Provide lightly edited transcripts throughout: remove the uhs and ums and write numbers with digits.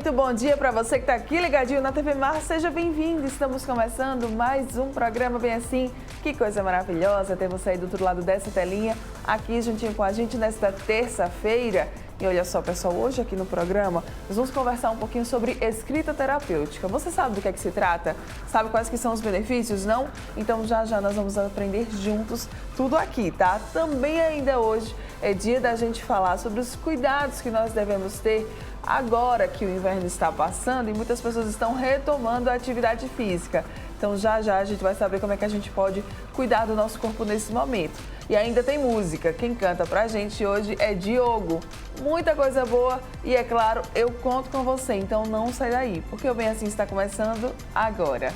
Muito bom dia para você que está aqui ligadinho na TV Mar. Seja bem-vindo. Estamos começando mais um programa bem assim. Que coisa maravilhosa ter você aí do outro lado dessa telinha, aqui juntinho com a gente nesta terça-feira. E olha só, pessoal, hoje aqui no programa nós vamos conversar um pouquinho sobre escrita terapêutica. Você sabe do que é que se trata? Sabe quais que são os benefícios, não? Então já nós vamos aprender juntos tudo aqui, tá? Também ainda hoje é dia da gente falar sobre os cuidados que nós devemos ter agora que o inverno está passando e muitas pessoas estão retomando a atividade física. Então já a gente vai saber como é que a gente pode cuidar do nosso corpo nesse momento. E ainda tem música. Quem canta pra gente hoje é Diogo. Muita coisa boa e, é claro, eu conto com você. Então não sai daí, porque o Bem Assim está começando agora.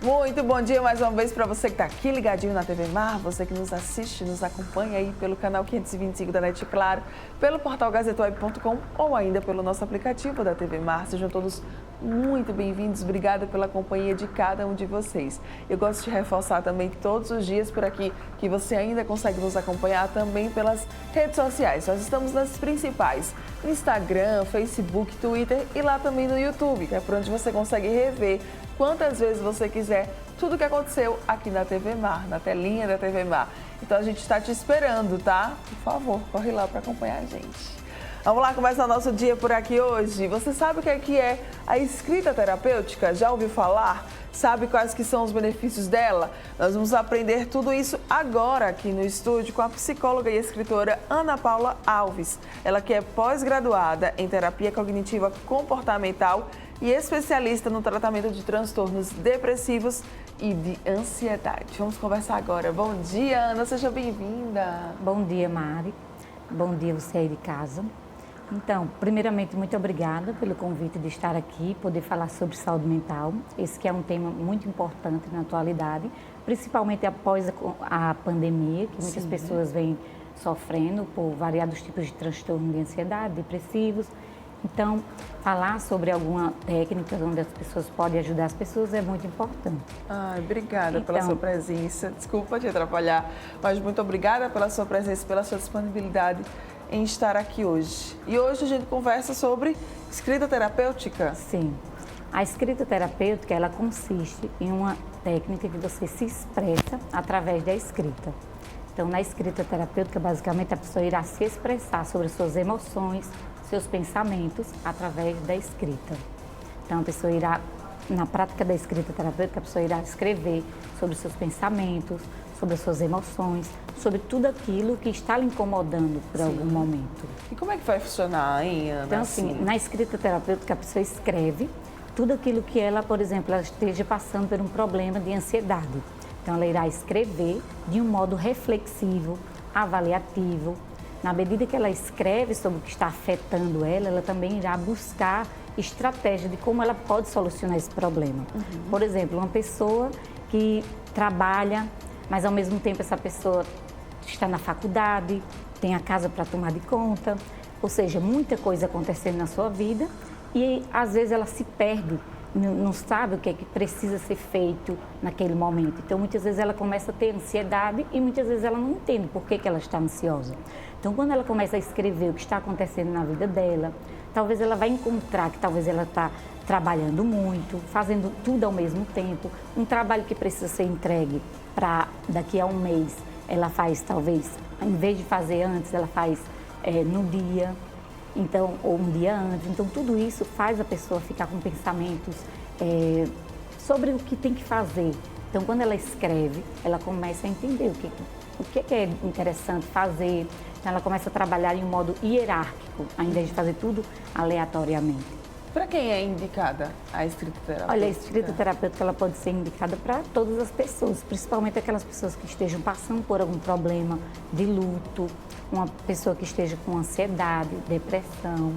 Muito bom dia mais uma vez para você que está aqui ligadinho na TV Mar, você que nos assiste, nos acompanha aí pelo canal 525 da NET Claro, pelo portal gazetoweb.com ou ainda pelo nosso aplicativo da TV Mar. Sejam todos muito bem-vindos, obrigada pela companhia de cada um de vocês. Eu gosto de reforçar também todos os dias por aqui que você ainda consegue nos acompanhar também pelas redes sociais. Nós estamos nas principais, Instagram, Facebook, Twitter e lá também no YouTube, que é por onde você consegue rever quantas vezes você quiser tudo o que aconteceu aqui na TV Mar, na telinha da TV Mar. Então a gente está te esperando, tá? Por favor, corre lá para acompanhar a gente. Vamos lá começar o nosso dia por aqui hoje. Você sabe o que é a escrita terapêutica? Já ouviu falar? Sabe quais que são os benefícios dela? Nós vamos aprender tudo isso agora aqui no estúdio com a psicóloga e escritora Ana Paula Alves. Ela que é pós-graduada em terapia cognitiva comportamental e especialista no tratamento de transtornos depressivos e de ansiedade. Vamos conversar agora. Bom dia, Ana, seja bem-vinda. Bom dia, Mari. Bom dia você aí de casa. Então, primeiramente, muito obrigada pelo convite de estar aqui, poder falar sobre saúde mental. Esse que é um tema muito importante na atualidade, principalmente após a pandemia, que muitas pessoas vêm sofrendo por variados tipos de transtorno de ansiedade, depressivos. Então, falar sobre alguma técnica onde as pessoas podem ajudar as pessoas é muito importante. Obrigada pela sua presença. Desculpa te atrapalhar, mas muito obrigada pela sua presença, pela sua disponibilidade em estar aqui hoje. E hoje a gente conversa sobre escrita terapêutica. Sim. A escrita terapêutica, ela consiste em uma técnica que você se expressa através da escrita. Então, na escrita terapêutica, basicamente, a pessoa irá se expressar sobre suas emoções, seus pensamentos através da escrita. Então, a pessoa irá, na prática da escrita terapêutica, a pessoa irá escrever sobre seus pensamentos, sobre as suas emoções, sobre tudo aquilo que está lhe incomodando por algum momento. E como é que vai funcionar, hein, Ana? Então, assim, na escrita terapêutica, a pessoa escreve tudo aquilo que ela, por exemplo, ela esteja passando por um problema de ansiedade. Então, ela irá escrever de um modo reflexivo, avaliativo. Na medida que ela escreve sobre o que está afetando ela, ela também irá buscar estratégia de como ela pode solucionar esse problema. Por exemplo, uma pessoa que trabalha, mas ao mesmo tempo essa pessoa está na faculdade, tem a casa para tomar de conta, ou seja, muita coisa acontecendo na sua vida e às vezes ela se perde, não sabe o que é que precisa ser feito naquele momento. Então, muitas vezes ela começa a ter ansiedade e muitas vezes ela não entende por que ela está ansiosa. Então, quando ela começa a escrever o que está acontecendo na vida dela, talvez ela vai encontrar que talvez ela está trabalhando muito, fazendo tudo ao mesmo tempo, um trabalho que precisa ser entregue para daqui a um mês, ela faz talvez, em vez de fazer antes, ela faz no dia. Então, ou um dia antes. Então, tudo isso faz a pessoa ficar com pensamentos sobre o que tem que fazer. Então, quando ela escreve, ela começa a entender o que é interessante fazer. Então, ela começa a trabalhar em um modo hierárquico, ao invés de fazer tudo aleatoriamente. Para quem é indicada a escrita terapêutica? Olha, a escrita terapêutica ela pode ser indicada para todas as pessoas, principalmente aquelas pessoas que estejam passando por algum problema de luto, uma pessoa que esteja com ansiedade, depressão.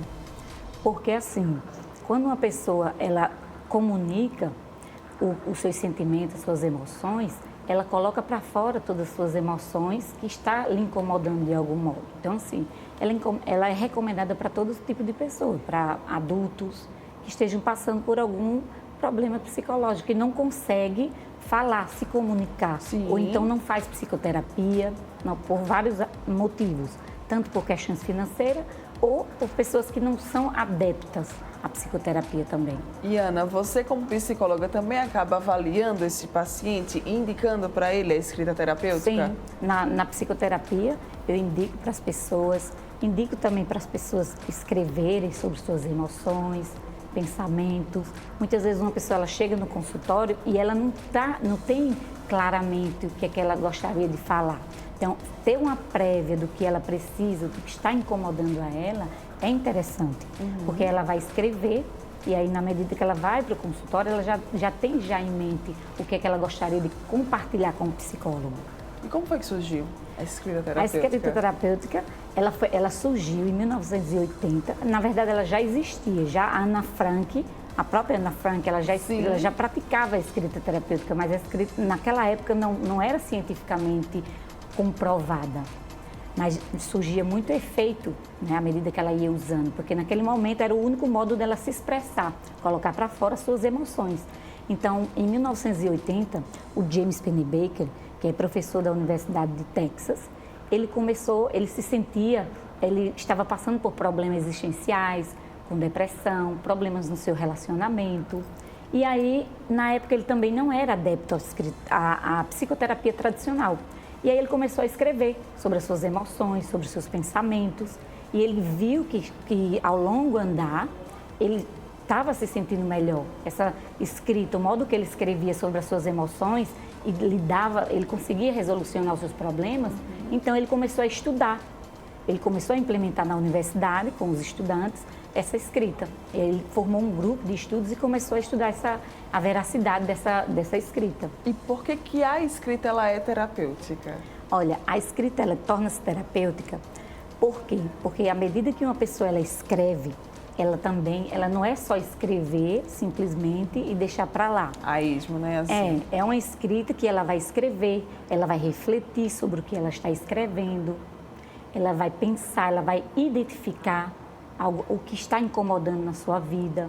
Porque assim, quando uma pessoa ela comunica os seus sentimentos, as suas emoções, ela coloca para fora todas as suas emoções que está lhe incomodando de algum modo. Então, assim, ela é recomendada para todo tipo de pessoa, para adultos que estejam passando por algum problema psicológico e não consegue falar, se comunicar, Sim. ou então não faz psicoterapia, não, por vários motivos, tanto por questões financeiras ou por pessoas que não são adeptas à psicoterapia também. E Ana, você como psicóloga também acaba avaliando esse paciente e indicando para ele a escrita terapêutica? Sim, na psicoterapia eu indico para as pessoas, indico também para as pessoas escreverem sobre suas emoções, pensamentos. Muitas vezes uma pessoa ela chega no consultório e ela não tem claramente o que é que ela gostaria de falar. Então, ter uma prévia do que ela precisa, do que está incomodando a ela, é interessante, porque ela vai escrever e aí, na medida que ela vai para o consultório, ela já tem em mente o que é que ela gostaria de compartilhar com o psicólogo. E como foi que surgiu a escrita terapêutica? A escrita terapêutica, ela surgiu em 1980. Na verdade, ela já existia. Já a Ana Frank, a própria Ana Frank, ela já praticava a escrita terapêutica, mas a escrita, naquela época não era cientificamente comprovada. Mas surgia muito efeito, né, à medida que ela ia usando, porque naquele momento era o único modo dela se expressar, colocar para fora suas emoções. Então, em 1980, o James Pennebaker, que é professor da Universidade de Texas, ele estava passando por problemas existenciais, com depressão, problemas no seu relacionamento. E aí, na época, ele também não era adepto à psicoterapia tradicional. E aí ele começou a escrever sobre as suas emoções, sobre os seus pensamentos. E ele viu que ao longo andar, ele estava se sentindo melhor. Essa escrita, o modo que ele escrevia sobre as suas emoções, e ele conseguia resolucionar os seus problemas. Então ele começou a estudar. Ele começou a implementar na universidade, com os estudantes, essa escrita. Ele formou um grupo de estudos e começou a estudar a veracidade dessa escrita. E por que a escrita ela é terapêutica? Olha, a escrita ela torna-se terapêutica. Por quê? Porque à medida que uma pessoa ela escreve, ela não é só escrever simplesmente e deixar para lá. A esmo, né? Assim. É uma escrita que ela vai escrever, ela vai refletir sobre o que ela está escrevendo, ela vai pensar, ela vai identificar o que está incomodando na sua vida.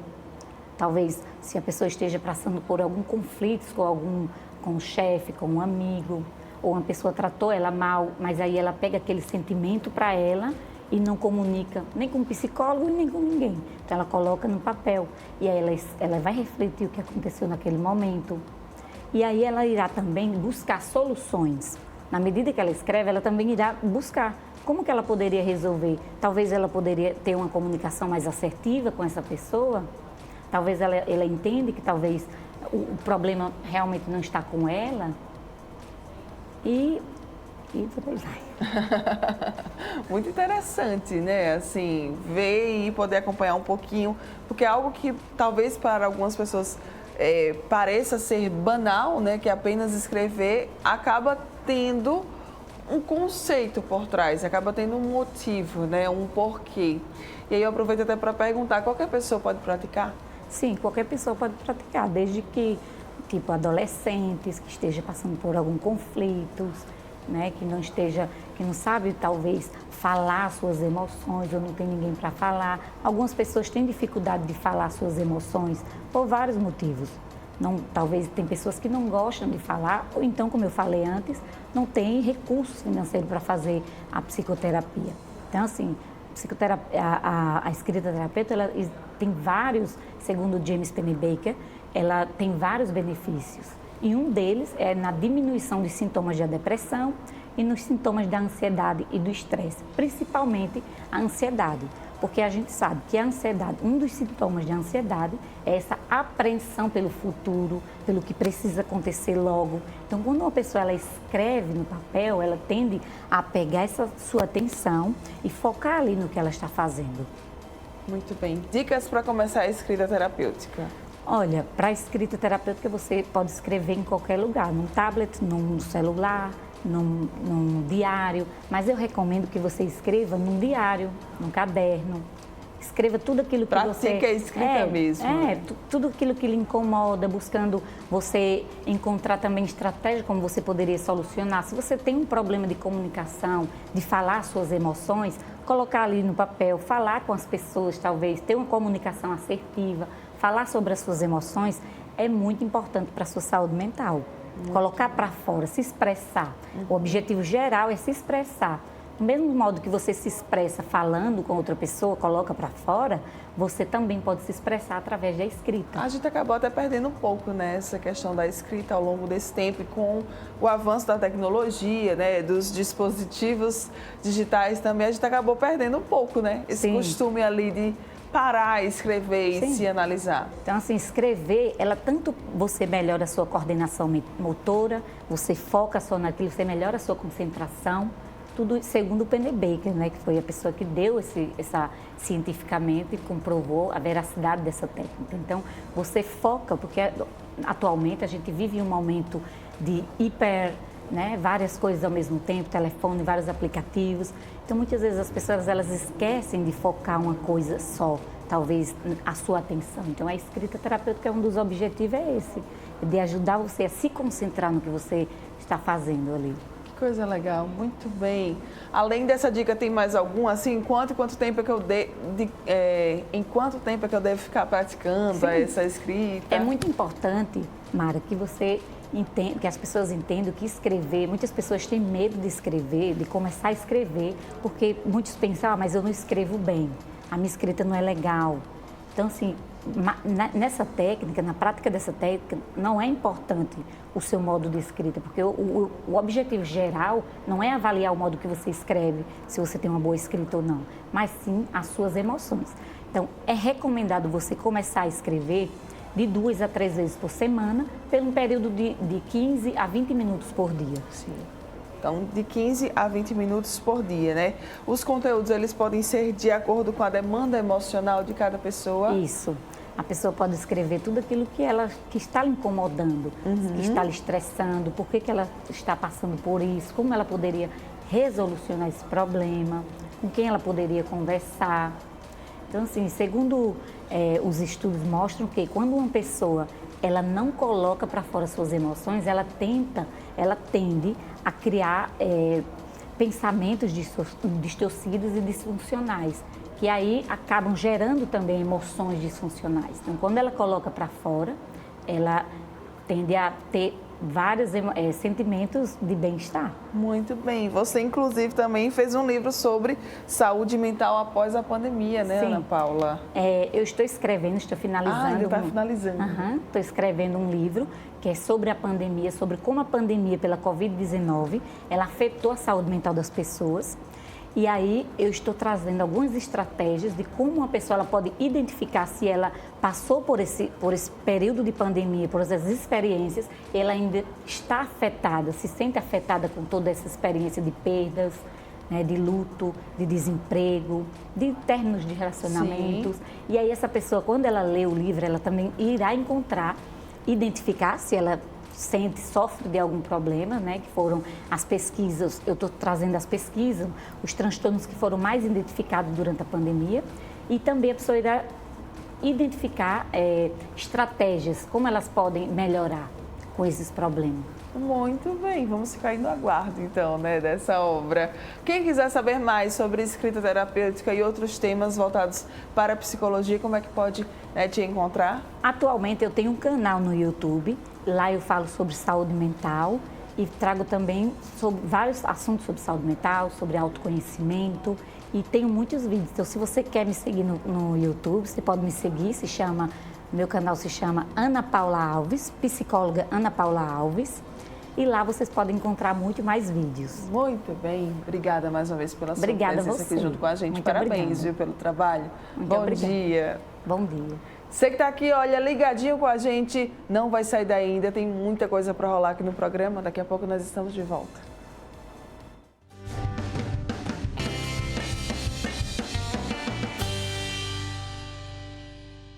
Talvez se a pessoa esteja passando por algum conflito com o chefe, com um amigo, ou uma pessoa tratou ela mal, mas aí ela pega aquele sentimento para ela e não comunica nem com o psicólogo nem com ninguém. Então ela coloca no papel e aí ela vai refletir o que aconteceu naquele momento. E aí ela irá também buscar soluções. Na medida que ela escreve, ela também irá buscar como que ela poderia resolver. Talvez ela poderia ter uma comunicação mais assertiva com essa pessoa. Talvez ela entenda que talvez o problema realmente não está com ela. E por aí vai. Muito interessante, né? Assim, ver e poder acompanhar um pouquinho, porque é algo que talvez para algumas pessoas pareça ser banal, né? Que apenas escrever acaba tendo um conceito por trás, acaba tendo um motivo, né? Um porquê. E aí eu aproveito até para perguntar, qualquer pessoa pode praticar? Sim, qualquer pessoa pode praticar, desde que, tipo, adolescentes que estejam passando por algum conflito, né? Que não sabe, talvez, falar suas emoções ou não tem ninguém para falar. Algumas pessoas têm dificuldade de falar suas emoções por vários motivos. Talvez tem pessoas que não gostam de falar, ou então, como eu falei antes, não tem recursos financeiros para fazer a psicoterapia. Então, assim, a escrita terapêutica, ela tem vários, segundo James Pennebaker, ela tem vários benefícios. E um deles é na diminuição dos sintomas da depressão e nos sintomas da ansiedade e do estresse, principalmente a ansiedade. Porque a gente sabe que a ansiedade, um dos sintomas de ansiedade é essa apreensão pelo futuro, pelo que precisa acontecer logo. Então, quando uma pessoa ela escreve no papel, ela tende a pegar essa sua atenção e focar ali no que ela está fazendo. Muito bem. Dicas para começar a escrita terapêutica? Olha, para a escrita terapêutica você pode escrever em qualquer lugar, num tablet, num celular, num diário, mas eu recomendo que você escreva num diário, num caderno. Escreva tudo aquilo que você... Pratique a escrita mesmo. Tudo aquilo que lhe incomoda, buscando você encontrar também estratégia como você poderia solucionar. Se você tem um problema de comunicação, de falar suas emoções, colocar ali no papel, falar com as pessoas, talvez, ter uma comunicação assertiva, falar sobre as suas emoções, é muito importante para a sua saúde mental. Colocar para fora, se expressar. O objetivo geral é se expressar. Do mesmo modo que você se expressa falando com outra pessoa, coloca para fora, você também pode se expressar através da escrita. A gente acabou até perdendo um pouco, né, essa questão da escrita ao longo desse tempo e com o avanço da tecnologia, né, dos dispositivos digitais também, a gente acabou perdendo um pouco, né, esse costume ali de parar, escrever e se analisar. Então, assim, escrever, ela tanto você melhora a sua coordenação motora, você foca só naquilo, você melhora a sua concentração, tudo segundo o Pennebaker, né, que foi a pessoa que deu essa cientificamente e comprovou a veracidade dessa técnica. Então, você foca, porque atualmente a gente vive um momento de várias coisas ao mesmo tempo, telefone, vários aplicativos. Então, muitas vezes as pessoas elas esquecem de focar uma coisa só, talvez a sua atenção. Então, a escrita terapêutica, um dos objetivos é esse, de ajudar você a se concentrar no que você está fazendo ali. Coisa legal, muito bem. Além dessa dica, tem mais alguma? Assim, em quanto tempo é que eu devo ficar praticando essa escrita? É muito importante, Mara, que você entenda, que as pessoas entendam que escrever, muitas pessoas têm medo de escrever, de começar a escrever, porque muitos pensam, mas eu não escrevo bem, a minha escrita não é legal. Então, assim, nessa técnica, na prática dessa técnica, não é importante o seu modo de escrita, porque o objetivo geral não é avaliar o modo que você escreve, se você tem uma boa escrita ou não, mas sim as suas emoções. Então, é recomendado você começar a escrever de 2 a 3 vezes por semana, por um período de 15 a 20 minutos por dia. Sim. Então, de 15 a 20 minutos por dia, né? Os conteúdos, eles podem ser de acordo com a demanda emocional de cada pessoa? Isso. A pessoa pode escrever tudo aquilo que está lhe incomodando, que está lhe estressando, por que ela está passando por isso, como ela poderia resolucionar esse problema, com quem ela poderia conversar. Então, assim, segundo os estudos mostram que quando uma pessoa ela não coloca para fora suas emoções, ela tende a criar pensamentos distorcidos e disfuncionais, que aí acabam gerando também emoções disfuncionais. Então, quando ela coloca para fora, ela tende a ter vários sentimentos de bem-estar. Muito bem. Você, inclusive, também fez um livro sobre saúde mental após a pandemia, né, Sim. Ana Paula? Eu estou escrevendo, estou finalizando. Ainda está finalizando. Estou escrevendo um livro que é sobre a pandemia, sobre como a pandemia pela Covid-19, ela afetou a saúde mental das pessoas. E aí eu estou trazendo algumas estratégias de como uma pessoa ela pode identificar se ela passou por esse período de pandemia, por essas experiências, ela ainda está afetada, se sente afetada com toda essa experiência de perdas, né, de luto, de desemprego, de términos de relacionamentos. Sim. E aí essa pessoa, quando ela lê o livro, ela também irá identificar se ela sofre de algum problema, né, que foram as pesquisas, eu estou trazendo as pesquisas, os transtornos que foram mais identificados durante a pandemia, e também a pessoa irá identificar estratégias, como elas podem melhorar com esses problemas. Muito bem, vamos ficar aí no aguardo, então, né, dessa obra. Quem quiser saber mais sobre escrita terapêutica e outros temas voltados para a psicologia, como é que pode te encontrar? Atualmente eu tenho um canal no YouTube, lá eu falo sobre saúde mental e trago também sobre vários assuntos sobre saúde mental, sobre autoconhecimento e tenho muitos vídeos. Então, se você quer me seguir no YouTube, você pode me seguir, meu canal se chama Ana Paula Alves, psicóloga Ana Paula Alves. E lá vocês podem encontrar muito mais vídeos. Muito bem. Obrigada mais uma vez pela sua presença aqui junto com a gente. Muito Parabéns, viu, pelo trabalho. Bom dia. Bom dia. Você que está aqui, olha, ligadinho com a gente, não vai sair daí ainda. Tem muita coisa para rolar aqui no programa. Daqui a pouco nós estamos de volta.